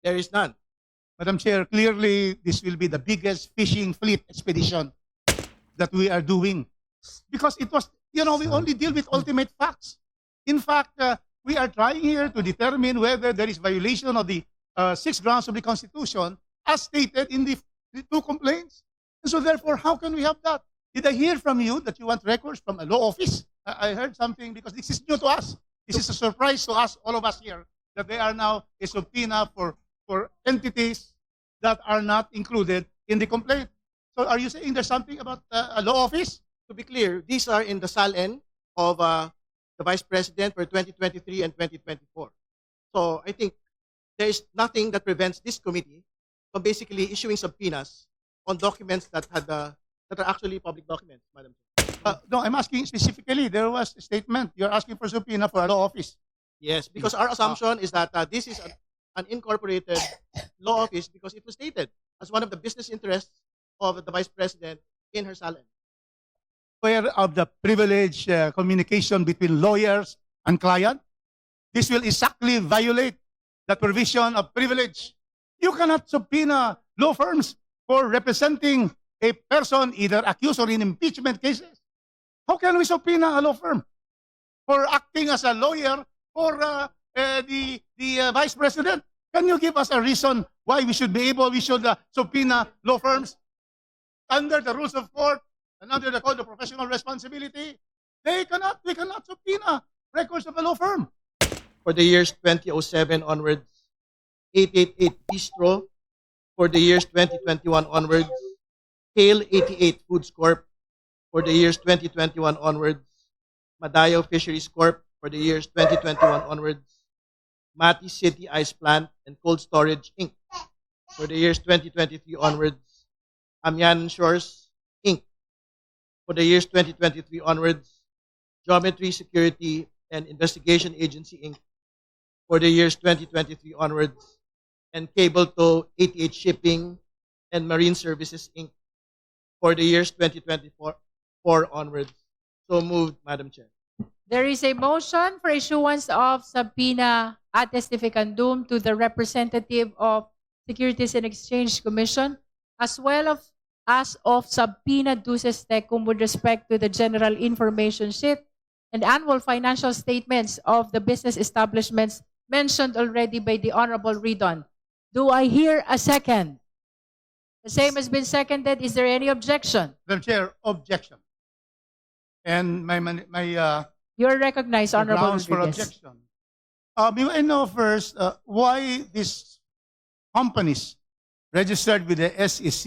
There is none. Madam Chair, clearly this will be the biggest fishing fleet expedition that we are doing. Because it was, we only deal with ultimate facts. In fact, we are trying here to determine whether there is violation of the 6 grounds of the Constitution as stated in the 2 complaints. And so therefore, how can we have that? Did I hear from you that you want records from a law office? I heard something because this is new to us. This is a surprise to us, all of us here, that they are now a subpoena for entities that are not included in the complaint. So are you saying there's something about a law office? To be clear, these are in the SALN of the Vice President for 2023 and 2024. So I think there is nothing that prevents this committee from basically issuing subpoenas on documents that are actually public documents, Madam Chair. No, I'm asking specifically. There was a statement. You're asking for subpoena for a law office. Yes, because our assumption is that this is an incorporated law office because it was stated as one of the business interests of the Vice President in her SALN. Aware of the privilege communication between lawyers and client. This will exactly violate the provision of privilege. You cannot subpoena law firms for representing a person either accused or in impeachment cases. How can we subpoena a law firm for acting as a lawyer for the Vice President? Can you give us a reason why we should subpoena law firms under the rules of court and under the Code of Professional Responsibility? We cannot subpoena records of a law firm. For the years 2007 onwards, 888 Bistro. For the years 2021 onwards, Kale 88 Foods Corp. For the years 2021 onwards, Madayo Fisheries Corp. For the years 2021 onwards, Mati City Ice Plant and Cold Storage Inc. For the years 2023 onwards, Amyan Shores Inc. For the years 2023 onwards, Geometry Security and Investigation Agency Inc. For the years 2023 onwards, and Cable Tow 88 Shipping and Marine Services Inc. For the years 2024 onwards. So moved, Madam Chair. There is a motion for issuance of subpoena ad testificandum to the representative of Securities and Exchange Commission, as well as of subpoena duces tecum with respect to the general information sheet and annual financial statements of the business establishments mentioned already by the Honorable Ridon. Do I hear a second? The same has been seconded. Is there any objection? Madam Chair, objection. And You're recognized, the Honorable grounds for Rodriguez. objection. May I know first why these companies registered with the SEC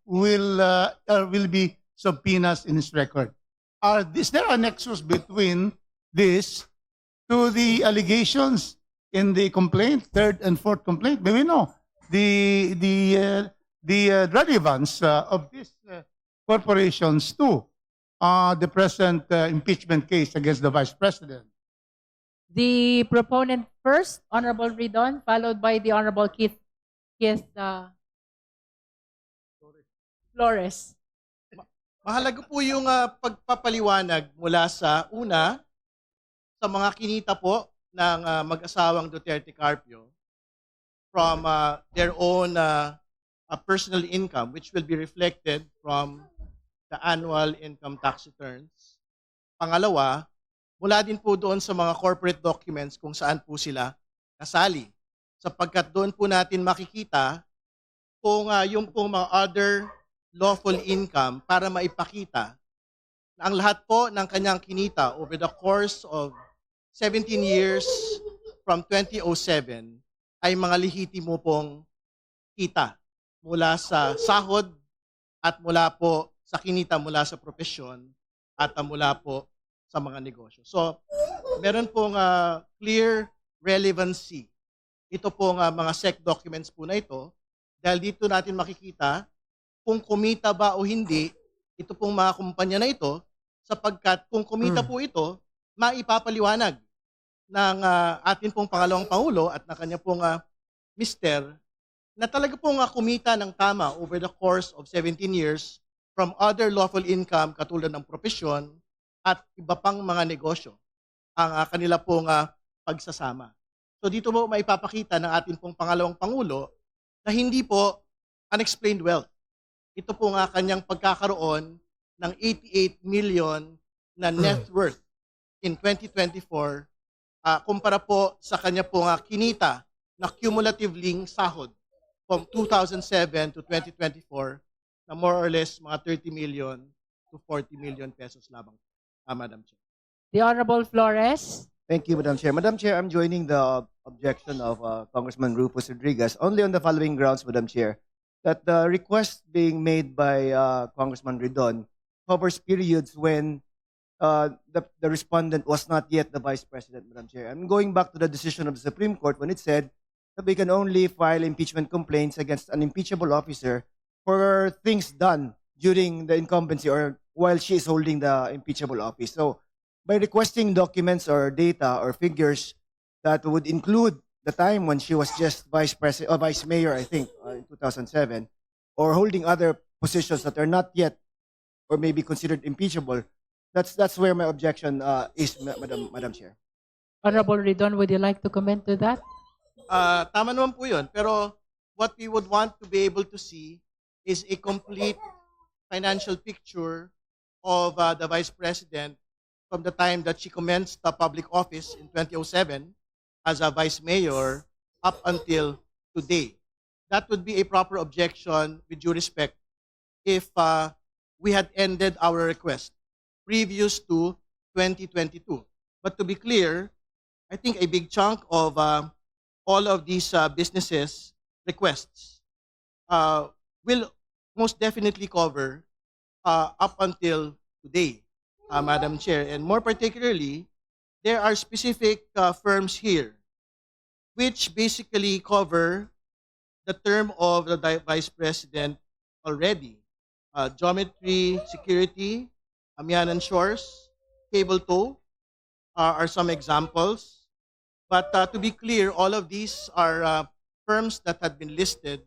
will be subpoenas in this record? Is there a nexus between this to the allegations in the complaint, 3rd and 4th complaint? May we know the relevance of these corporations to the present impeachment case against the Vice President? The proponent first, Honorable Ridon, followed by the Honorable Keith Flores. Mahalaga po yung pagpapaliwanag mula sa una, sa mga kinita po ng mag-asawang Duterte Carpio from their own personal income, which will be reflected from the annual income tax returns. Pangalawa, mula din po doon sa mga corporate documents kung saan po sila nasali. Sapagkat doon po natin makikita kung yung pong mga other lawful income para maipakita na ang lahat po ng kanyang kinita over the course of 17 years from 2007 ay mga lehitimo pong kita mula sa sahod at mula po sa kinita mula sa profesyon at mula po sa mga negosyo. So, meron pong clear relevancy. Ito pong mga SEC documents po na ito dahil dito natin makikita kung kumita ba o hindi ito pong mga kumpanya na ito sapagkat kung kumita po ito, maipapaliwanag ng atin pong pangalawang Pangulo at na kanya pong mister na talaga pong kumita ng tama over the course of 17 years from other lawful income katulad ng propesyon at iba pang mga negosyo ang kanila pong pagsasama. So dito mo maipapakita ng ating pong pangalawang Pangulo na hindi po unexplained wealth. Ito po nga kanyang pagkakaroon ng 88 million na net worth in 2024 kumpara po sa kanya po nga kinita na cumulatively sahod from 2007 to 2024 na more or less mga 30 million to 40 million pesos lamang, Madam Chair. The Honorable Flores. Thank you, Madam Chair. Madam Chair, I'm joining the objection of Congressman Rufus Rodriguez only on the following grounds, Madam Chair, that the request being made by Congressman Ridon covers periods when the respondent was not yet the Vice President, Madam Chair. I'm going back to the decision of the Supreme Court when it said that we can only file impeachment complaints against an impeachable officer for things done during the incumbency or while she is holding the impeachable office. So, by requesting documents or data or figures that would include the time when she was just vice president or vice mayor, I think, in 2007, or holding other positions that are not yet or maybe considered impeachable, that's where my objection is, Madam Chair. Honorable Ridon, would you like to comment to that? Tama naman po yun. Pero what we would want to be able to see is a complete financial picture of the Vice President from the time that she commenced the public office in 2007 as a Vice Mayor up until today. That would be a proper objection with due respect if we had ended our request previous to 2022. But to be clear, I think a big chunk of all of these businesses' requests will most definitely cover up until today, Madam Chair. And more particularly, there are specific firms here which basically cover the term of the Vice President already. Geometry Security, Amianan Shores, Cable Tow are some examples. But to be clear, all of these are firms that had been listed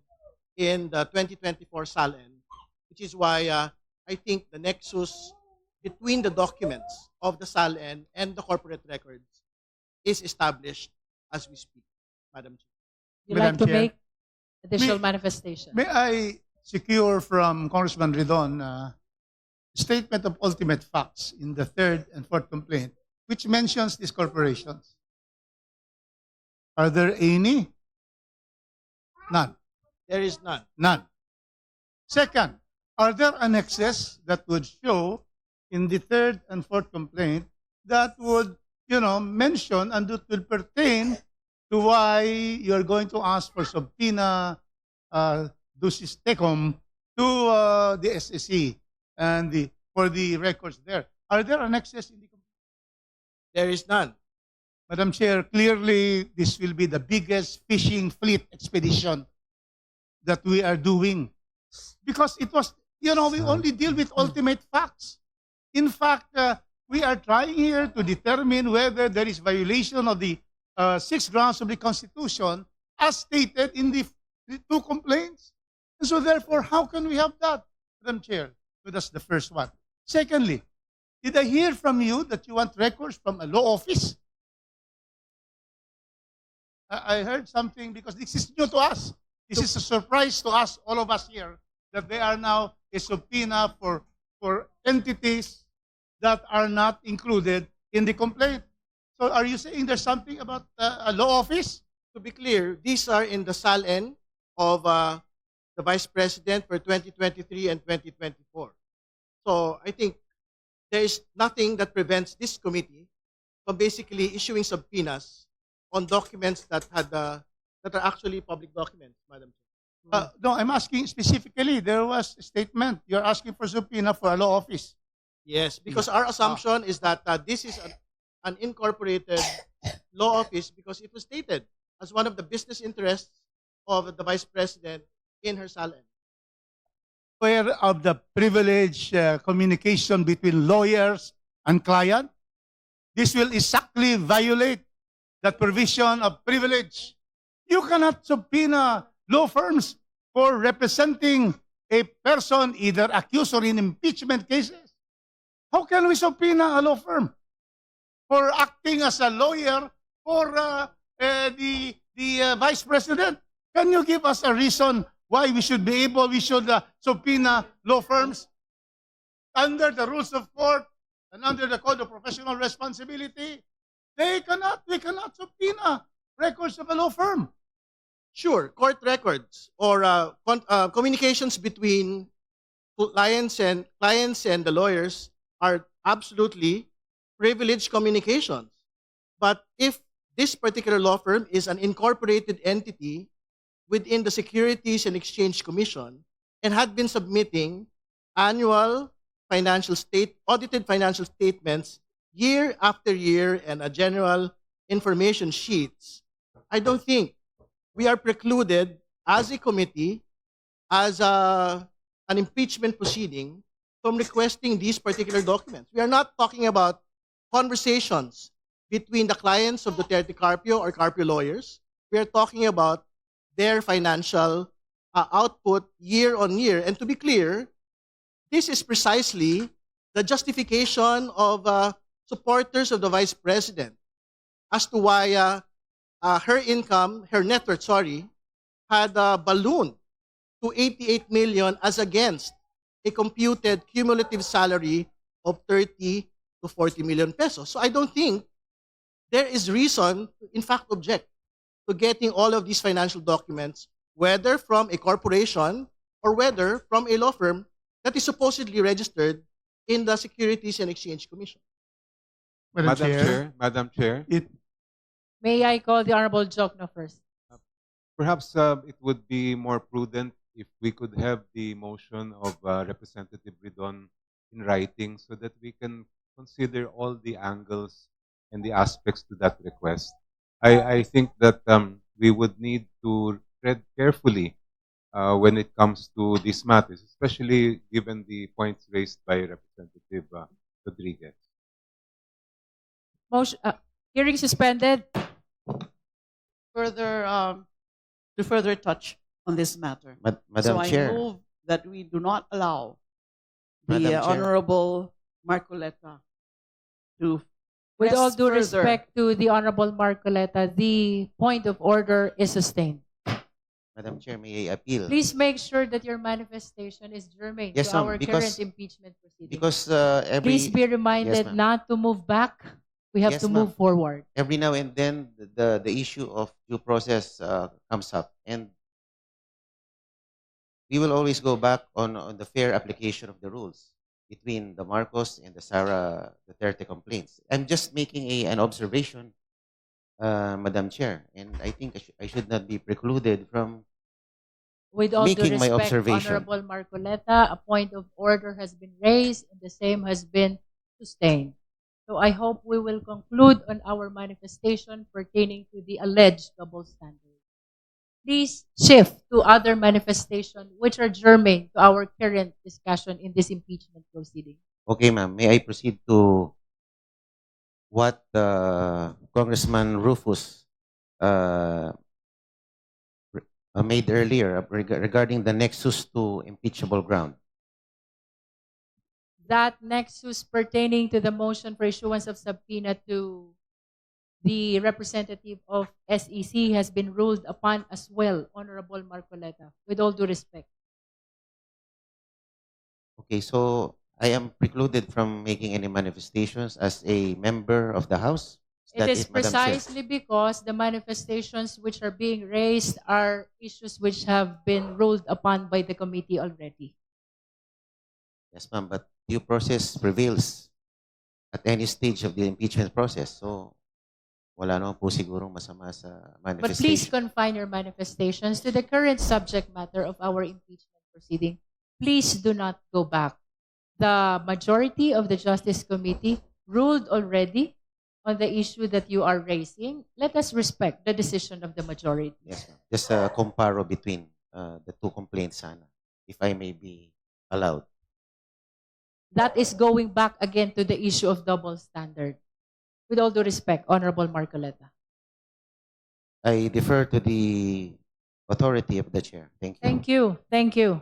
in the 2024 SALN, which is why I think the nexus between the documents of the SALN and the corporate records is established as we speak, Madam Chair. You'd like Madam to Chair. make additional May- manifestation? May I secure from Congressman Ridon statement of ultimate facts in the third and fourth complaint, which mentions these corporations? Are there any? None. There is none. None. Second, are there annexes that would show in the third and fourth complaint that would, mention and that will pertain to why you're going to ask for subpoena ducis tecum to the SSC and for the records there? Are there annexes in the complaint? There is none. Madam Chair, clearly this will be the biggest fishing fleet expedition that we are doing. Because it was, we only deal with ultimate facts. In fact, we are trying here to determine whether there is violation of the 6 grounds of the Constitution as stated in the 2 complaints. And so therefore, how can we have that, Madam Chair? So that's the first one. Secondly, did I hear from you that you want records from a law office? I heard something because this is new to us. This is a surprise to us, all of us here, that they are now a subpoena for entities that are not included in the complaint. So are you saying there's something about a law office? To be clear, these are in the SALN of the Vice President for 2023 and 2024. So I think there is nothing that prevents this committee from basically issuing subpoenas on documents that are actually public documents, Madam Chair. No, I'm asking specifically. There was a statement. You're asking for subpoena for a law office. Yes, because our assumption is that this is an incorporated law office because it was stated as one of the business interests of the Vice President in her SALN. Aware of the privilege communication between lawyers and client? This will exactly violate that provision of privilege. You cannot subpoena law firms for representing a person either accused or in impeachment cases. How can we subpoena a law firm for acting as a lawyer for the Vice President, can you give us a reason why we should subpoena law firms under the rules of court and under the Code of Professional Responsibility? We cannot subpoena records of a law firm. Sure, court records or communications between clients and the lawyers are absolutely privileged communications. But if this particular law firm is an incorporated entity within the Securities and Exchange Commission and had been submitting annual audited financial statements year after year and a general information sheets, I don't think we are precluded as a committee, as an impeachment proceeding, from requesting these particular documents. We are not talking about conversations between the clients of Duterte Carpio or Carpio lawyers. We are talking about their financial output year on year. And to be clear, this is precisely the justification of supporters of the Vice President as to why her net worth, had ballooned to 88 million as against a computed cumulative salary of 30 to 40 million pesos. So I don't think there is reason to, in fact, object to getting all of these financial documents, whether from a corporation or whether from a law firm that is supposedly registered in the Securities and Exchange Commission. Madam Chair, May I call the Honorable Jokno first? perhaps it would be more prudent if we could have the motion of Representative Ridon in writing so that we can consider all the angles and the aspects to that request. I think that we would need to tread carefully when it comes to these matters, especially given the points raised by Representative Rodriguez. Motion, hearing suspended. Further to further touch on this matter. Madam so Chair. I move that we do not allow Madam the Chair. Honorable Marcoleta to With press all due further. respect to the Honorable Marcoleta, the point of order is sustained. Madam Chair, may I appeal? Please make sure that your manifestation is germane Yes, to ma'am, our because- current impeachment proceeding. Because Please be reminded ma'am. not to move back. We have Yes, to ma'am. move forward. every now and then the issue of due process comes up, and we will always go back on the fair application of the rules between the Marcos and the Sara Duterte complaints. I'm just making an observation, Madam Chair, and I think I should not be precluded from With all due making my respect, observation. Honorable Marcoleta, a point of order has been raised and the same has been sustained. So I hope we will conclude on our manifestation pertaining to the alleged double standard. Please shift to other manifestations which are germane to our current discussion in this impeachment proceeding. Okay, ma'am. May I proceed to what Congressman Rufus made earlier regarding the nexus to impeachable ground? That nexus pertaining to the motion for issuance of subpoena to the representative of SEC has been ruled upon as well, Honorable Marcoleta, with all due respect. Okay, so I am precluded from making any manifestations as a member of the House? It is Madam Chair? precisely because the manifestations which are being raised are issues which have been ruled upon by the committee already. Yes, ma'am, but due process prevails at any stage of the impeachment process. So, wala naman po sigurong masama sa But manifestation. please confine your manifestations to the current subject matter of our impeachment proceeding. Please do not go back. The majority of the Justice Committee ruled already on the issue that you are raising. Let us respect the decision of the majority. Yes, ma'am. Just a comparo between the two complaints, sana, if I may be allowed. That is going back again to the issue of double standard. With all due respect, Honorable Marcoleta. I defer to the authority of the chair. Thank you. Thank you. Thank you.